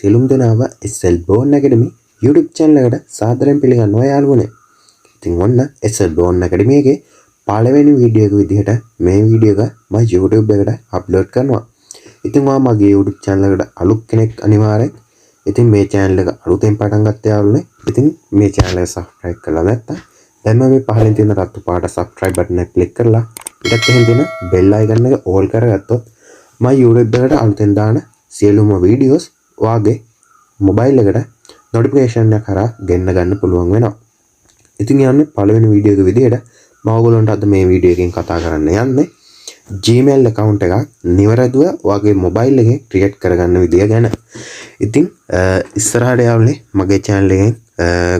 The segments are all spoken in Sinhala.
සියලුම දෙනාව SL Bonn Academy YouTube channel එකට සාදරයෙන් පිළිගන්නවා යාළුවනේ. ඉතින් ඔන්න SL Bonn Academy එකේ පළවෙනි වීඩියෝ එක විදිහට මේ වීඩියෝ එක මම YouTube එකට අප්ලෝඩ් කරනවා. ඉතින් ඔයා මගේ YouTube channel එකට අලුත් කෙනෙක් අනිවාර්යෙන්. ඉතින් මේ channel එක අලුතෙන් පටන් ගත්ත යාළුවනේ. ඉතින් මේ channel එක subscribe කරලා නැත්නම් දැන් මම මේ පහලින් තියෙන රතු පාට subscribe button එක click කරලා ඊටත් එහෙන් තියෙන bell icon එක all කරගත්තොත් මම YouTube එකට අලුතෙන් දාන සියලුම වීඩියෝස් ඔයාගේ මොබයිල් එකට නොටිෆිකේෂන් එක කරා ගෙන්න ගන්න පුළුවන් වෙනවා. ඉතින් යන්නේ පළවෙනි වීඩියෝ එක විදිහට මම ඔයගොල්ලන්ට අද මේ වීඩියෝ එකෙන් කතා කරන්න යන්නේ Gmail account එකක් නිවැරදිව ඔයාගේ මොබයිල් එකේ ක්‍රියේට් කරගන්න විදිය ගැන. ඉතින් ඉස්සරහට යාළුවනේ මගේ channel එකෙන්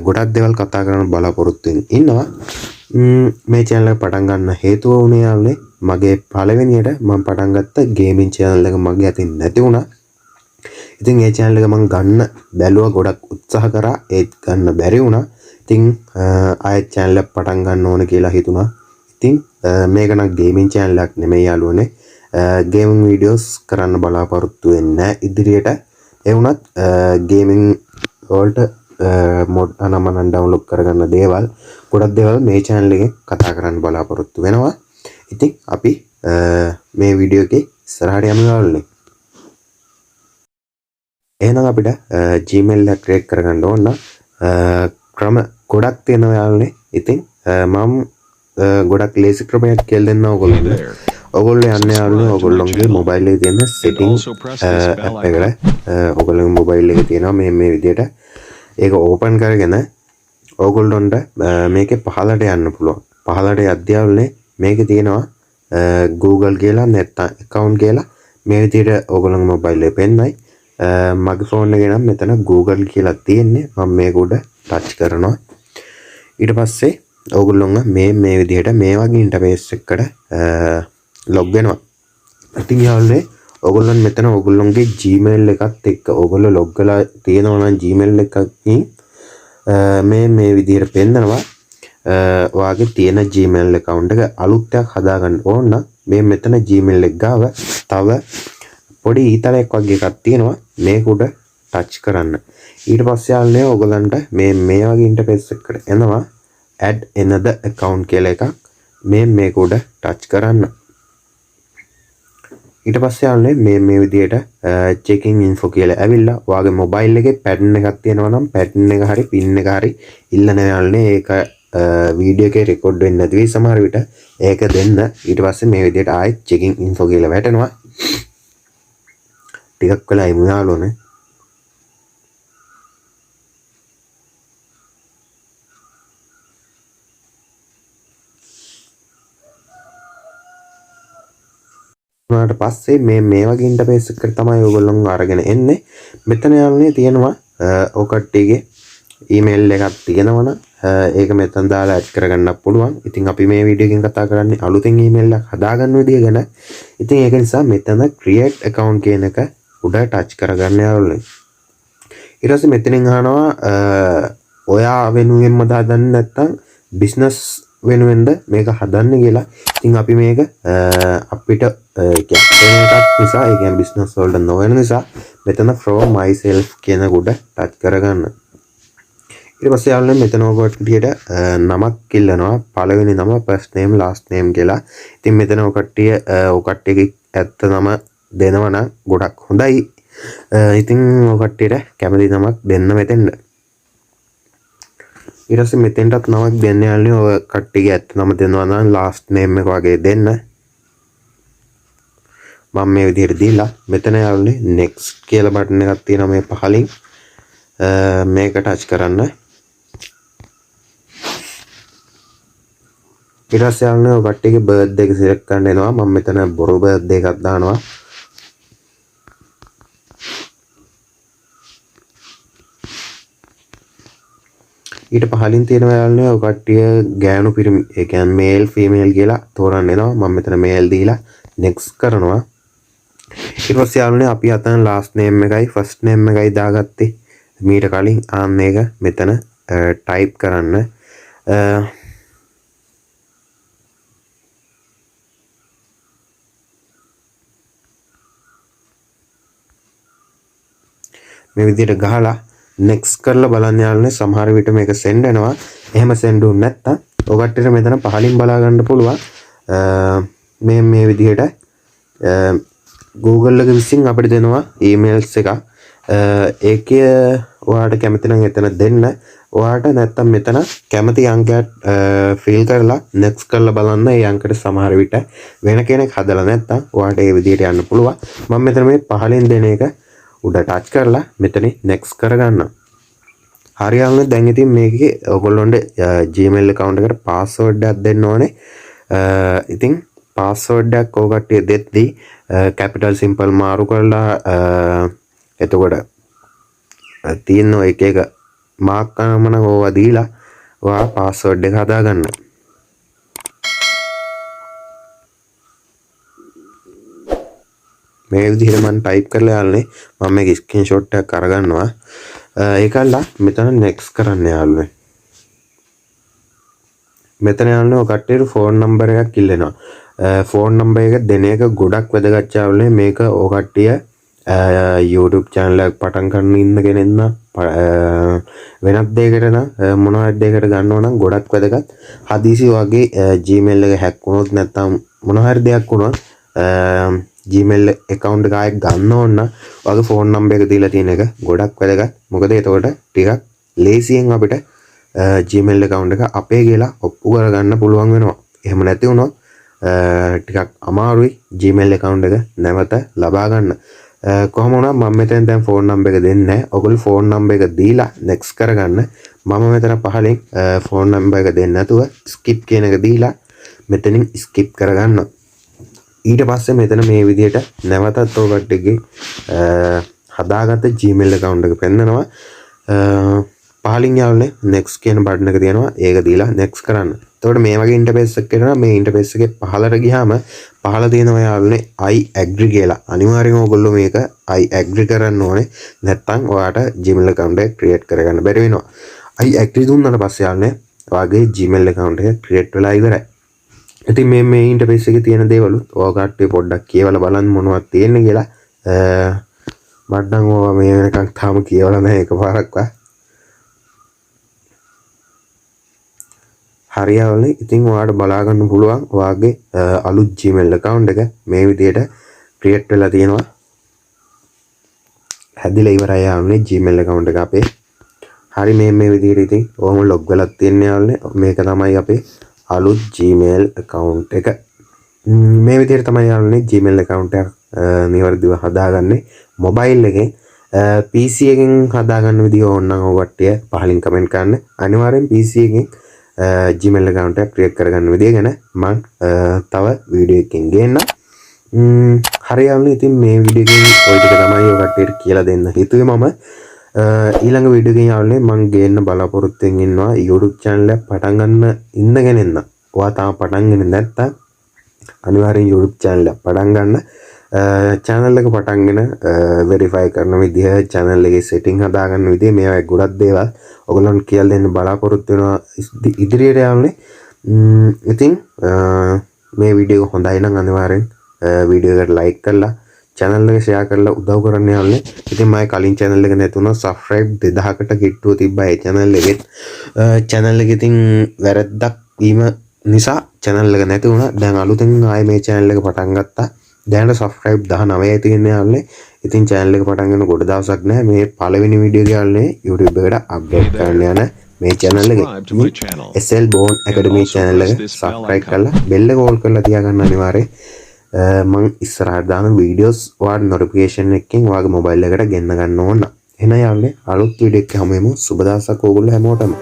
ගොඩක් දේවල් කතා කරන්න බලාපොරොත්තු ඉන්නවා. මේ channel එක පටන් ගන්න හේතුව වුණේ යාළුවනේ මගේ පළවෙනියට මම පටන් ගත්ත ගේමින් channel එක මගේ අතින් නැති වුණා. ඉතින් මේ channel එක මම ගන්න බැලුවා ගොඩක් උත්සාහ කරා ඒත් ගන්න බැරි වුණා. ඉතින් ආයෙත් channel එක පටන් ගන්න ඕන කියලා හිතුණා. ඉතින් මේක නම් ගේමින් channel එකක් නෙමෙයි යාළුවනේ. ගේමින් වීඩියෝස් කරන්න බලාපොරොත්තු වෙන්නේ නැහැ ඉදිරියට. ඒ වුණත් ගේමින් වලට මොඩ් අනමන ඩවුන්ලෝඩ් කරගන්න දේවල් ගොඩක් දේවල් මේ channel එකේ කතා කරන්න බලාපොරොත්තු වෙනවා. ඉතින් අපි මේ වීඩියෝ එකේ ඉස්සරහට යමු යාළුවනේ. එහෙනම් අපිට Gmail එක ක්‍රියේට් කරගන්න ඕන ක්‍රම ගොඩක් තියෙනවා යාළුවනේ. ඉතින් මම ගොඩක් ලේසි ක්‍රමයක් කියලා දෙන්න ඕගොල්ලන්ට. ඔයගොල්ලෝ යන්නේ යාළුවනේ ඔයගොල්ලෝගේ මොබයිල් එකේ තියෙන setting app එකට. ඔයගොල්ලෝගේ මොබයිල් එකේ තියෙනවා මේ විදිහට. ඒක ඕපන් කරගෙන ඔයගොල්ලොන්ට මේකේ පහළට යන්න පුළුවන්. පහළට යද්දී යාළුවනේ මේකේ තියෙනවා Google කියලා නැත්නම් account කියලා මේ විදිහට ඔයගොල්ලෝගේ මොබයිල් එකේ පෙන්නයි. මගේ ෆෝන් එකේ නම් මෙතන Google කියලා තියෙන්නේ. මම මේක උඩ ටච් කරනවා. ඊට පස්සේ ඔයගොල්ලෝ මේ විදිහට මේ වගේ ඉන්ටර්ෆේස් එකකට ලොග් වෙනවා. ඉතින් යාළුවනේ ඔයගොල්ලන් මෙතන ඔයගොල්ලන්ගේ Gmail එකත් එක්ක ඔයගොල්ලෝ ලොග් කරලා තියෙනවා නම් Gmail එකකින් මේ විදිහට පෙන්නනවා. ඔයාගේ තියෙන Gmail account එක අලුත් එකක් හදාගන්න ඕන නම් මේ මෙතන Gmail එක ගාව තව පොඩි ඊතලයක් වගේ එකක් තියෙනවා. මේක උඩ ටච් කරන්න. ඊට පස්සේ යාළුවනේ ඔයගලන්ට මේ වගේ ඉන්ටර්ෆේස් එකකට එනවා. add another account කියලා එකක් මේක උඩ ටච් කරන්න. ඊට පස්සේ යාළුවනේ මේ විදිහට checking info කියලා ඇවිල්ලා ඔයාගේ මොබයිල් එකේ pattern එකක් තියෙනවා නම් pattern එක හරි pin එක හරි ඉල්ලන යාළුවනේ ඒක වීඩියෝ එකේ රෙකෝඩ් වෙන්නේ නැති වෙයි සමහර විට ඒක දෙන්න. ඊට පස්සේ මේ විදිහට ආයෙත් checking info කියලා වැටෙනවා. ටිකක් වෙලා ඉමු යාළුවනේ. ඊට පස්සේ මේ වගේ ඉන්ටර්ෆේස් එකකට තමයි ඔයගොල්ලෝ අරගෙන එන්නේ. මෙතන යාළුවනේ තියෙනවා ඔය කට්ටියගේ ඊමේල් එකක් තියෙනවනම් ඒක මෙතන දාලා ඇඩ් කරගන්න පුළුවන්. ඉතින් අපි මේ වීඩියෝ එකෙන් කතා කරන්නේ අලුතෙන් ඊමේල් එකක් හදාගන්න විදිය ගැන. ඉතින් ඒක නිසා මෙතන create account කියන එක උඩ ටච් කරගන්න යාළුවනේ. ඊට පස්සේ මෙතනින් අහනවා ඔයා වෙනුවෙන්ම දාන්න නැත්නම් business වෙනුවෙන්ද මේක හදන්න කියලා. ඉතින් අපි මේක අපිට කියන්නේ එකක් නිසා ඒ කියන්නේ business වලට නොවන නිසා මෙතන from myself කියන උඩ ටච් කරගන්න. ඊට පස්සේ යාළුවනේ මෙතන ඔකට විදියට නමක් ඉල්ලනවා. පළවෙනි නම first name last name කියලා. ඉතින් මෙතන ඔය කට්ටියගේ ඇත්ත නම දෙනවා නම් ගොඩක් හොඳයි. ඉතින් ඔය කට්ටියට කැමති නමක් දෙන්න මෙතෙන්ද. ඊට පස්සේ මෙතෙන්ටත් නමක් දෙන්න යාළුවනේ ඔය කට්ටියගේ ඇත්ත නම දෙනවා නම් last name එක වගේ දෙන්න. මම මේ විදිහට දීලා මෙතන යාළුවනේ next කියලා බටන් එකක් තියෙනවා මේ පහලින්. මේක ටච් කරන්න. ඊට පස්සේ යාළුවනේ ඔය කට්ටියගේ බර්ත්ඩේ එක සිලෙක්ට් කරන්න එනවා. මම මෙතන බොරු බර්ත්ඩේ එකක් දානවා. ඊට පහලින් තියෙනවා යාළුවනේ ඔය කට්ටිය ගෑනු පිරිමි ඒ කියන්නේ මේල් ෆීමේල් කියලා තෝරන්න එනවා. මම මෙතන මේල් දීලා next කරනවා. ඊට පස්සේ යාළුවනේ අපි අතන last name එකයි first name එකයි දාගත්තේ. මීට කලින් මේක මෙතන type කරන්න. මේ විදිහට ගහලා next කරලා බලන්න යාළුවනේ සමහර විට මේක send වෙනවා. එහෙම send වුනේ නැත්තම් ඔයගොල්ලන්ට මෙතන පහලින් බලා ගන්න පුළුවන්. මේ විදිහට Google එක විසින් අපිට දෙනවා emails එකක්. ඒකේ ඔයාලට කැමති නම් එතන දෙන්න. ඔයාලට නැත්තම් මෙතන කැමති අංකයක් fill කරලා next කරලා බලන්න. ඒ අංකයට සමහර විට වෙන කෙනෙක් හදලා නැත්තම් ඔයාලට ඒ විදිහට යන්න පුළුවන්. මම මෙතන මේ පහලින් දෙන එක උඩ ටච් කරලා මෙතන next කරගන්න. හරියන්නේ දැන් ඉතින් මේකේ ඔයගොල්ලොන්ට Gmail account එකට password එකක් දෙන්න ඕනේ. ඉතින් password එකක් ඔය කට්ටිය දෙද්දී capital simple මාරු කරලා එතකොට තියෙන එක එක මාක් කරනම නම් ඕවා දීලා ඔයා password එක හදාගන්න. මේ විදිහට මම type කරලා යාළුවනේ මම මේක screenshot එකක් අරගන්නවා. ඒකල්ලා මෙතන next කරන්න යාළුවනේ. මෙතන යාළුවනේ ඔය කට්ටියට phone number එකක් ඉල්ලෙනවා. phone number එක දෙන එක ගොඩක් වැදගත් යාළුවනේ. මේක ඔය කට්ටිය YouTube channel එකක් පටන් ගන්න ඉන්න කෙනෙක් නම් වෙනත් දෙයකට නම් මොනවද දෙයකට ගන්නව නම් ගොඩක් වැදගත්. හදිසි වගේ Gmail එක hack වුණොත් නැත්නම් මොන හරි දෙයක් වුණොත් Gmail account එක ආයෙත් ගන්න ඕන නම් ඔයාගේ phone number එක දීලා තියෙන එක ගොඩක් වැදගත්. මොකද එතකොට ටිකක් ලේසියෙන් අපිට Gmail account එක අපේ කියලා ඔප්පු කරගන්න පුළුවන් වෙනවා. එහෙම නැති වුණොත් ටිකක් අමාරුයි Gmail account එක නැවත ලබා ගන්න. කොහොම වුණත් මම මෙතෙන් දැන් phone number එක දෙන්නේ නැහැ. ඔයගොල්ලෝ phone number එක දීලා next කරගන්න. මම මෙතන පහලින් phone number එක දෙන්නේ නැතුව skip කියන එක දීලා මෙතනින් skip කරගන්න. ඊට පස්සේ මෙතන මේ විදිහට නැවතත් ඔය කට්ටියගේ හදාගත්ත Gmail account එක පෙන්නනවා. පහලින් යාළුවනේ next කියන බටන් එක තියෙනවා. ඒක දීලා next කරන්න. එතකොට මේ වගේ ඉන්ටර්ෆේස් එකක් එනවා. මේ ඉන්ටර්ෆේස් එකේ පහළට ගියාම පහළ තියෙනවා යාළුවනේ I agree කියලා. අනිවාර්යයෙන්ම ඔයගොල්ලෝ මේක I agree කරන්න ඕනේ. නැත්නම් ඔයාට Gmail account එක create කරගන්න බැරි වෙනවා. I agree දුන්නාට පස්සේ යාළුවනේ ඔයාගේ Gmail account එක create වෙලා ඉවරයි. ඉතින් මේ ඉන්ටර්ෆේස් එකේ තියෙන දේවලුත් ඔයා කට්ටිය පොඩ්ඩක් කියවලා බලන්න මොනවද තියෙන්නේ කියලා. මට නම් ඔයා මේ වෙනකන් තාම කියවලා නැහැ එකපාරක්වත්. හරියවලනේ. ඉතින් ඔයාලට බලා ගන්න පුළුවන් ඔයාගේ අලුත් Gmail account එක මේ විදිහට create වෙලා තියෙනවා. හැදිලා ඉවරයි යාළුවනේ Gmail account එක අපේ. හරි මේ විදිහට ඉතින් ඔහොම log වෙලා තියෙනවා යාළුවනේ. මේක තමයි අපේ අලුත් Gmail account එක. මේ විදිහට තමයි යාළුවනේ Gmail account එක නිවැරදිව හදාගන්නේ mobile එකෙන්. PC එකෙන් හදාගන්න විදිහ ඕනනම් ඔය කට්ටිය පහලින් comment කරන්න. අනිවාර්යෙන් PC එකෙන් Gmail account එක create කරගන්න විදිය ගැන මම තව වීඩියෝ එකකින් ගේන්නම්. හරි යාළුවනේ ඉතින් මේ වීඩියෝ එකෙන් ඔය ටික තමයි ඔය කට්ටියට කියලා දෙන්න හිතුවේ මම. ඊළඟ වීඩියෝ එකෙන් යාළුවනේ මම ගේන්න බලාපොරොත්තු වෙමින් ඉන්නවා YouTube channel එක පටන් ගන්න ඉන්න කෙනෙක් නම්. ඔයා තාම පටන් ගන්නේ නැත්නම් අනිවාර්යෙන් YouTube channel එක පටන් ගන්න. channel එක පටන්ගෙන verify කරන විදිහ channel එකේ setting හදාගන්න විදිහ මේවා ගොඩක් දේවල් ඔයගොල්ලන්ට කියලා දෙන්න බලාපොරොත්තු වෙනවා ඉදිරියට යාළුවනේ. ඉතින් මේ වීඩියෝ එක හොඳයි නම් අනිවාර්යෙන් වීඩියෝ එකට like කරලා channel එක share කරලා උදව් කරන්න යාළුවනේ. ඉතින් මගේ කලින් channel එක නැතුණා subscribe 2000කට කිට්ටුව තිබ්බා ඒ channel එකෙත්. channel එක ඉතින් වැරද්දක් වීම නිසා channel එක නැති වුණා. දැන් අලුතෙන් ආයේ මේ channel එක පටන් ගත්තා. දැනට subscribe 19යි තියෙන්නේ යාළුවනේ. ඉතින් channel එක පටන් ගන්න ගොඩ දවසක් නැහැ. මේ පළවෙනි වීඩියෝ එක යාළුවනේ YouTube එකට update කරන්න යන මේ channel එකේ. SL Bonn Academy channel එක subscribe කරලා bell එක all කරලා තියාගන්න අනිවාර්යයෙන්. මම ඉස්සරහට දාන videos ඔයාලට notification එකකින් ඔයාගේ mobile එකට ගෙන්න ගන්න ඕන. එහෙනම් යාළුවනේ අලුත් වීඩියෝ එකක් හමුවෙමු. සුබ දවසක් ඕගොල්ලෝ හැමෝටම.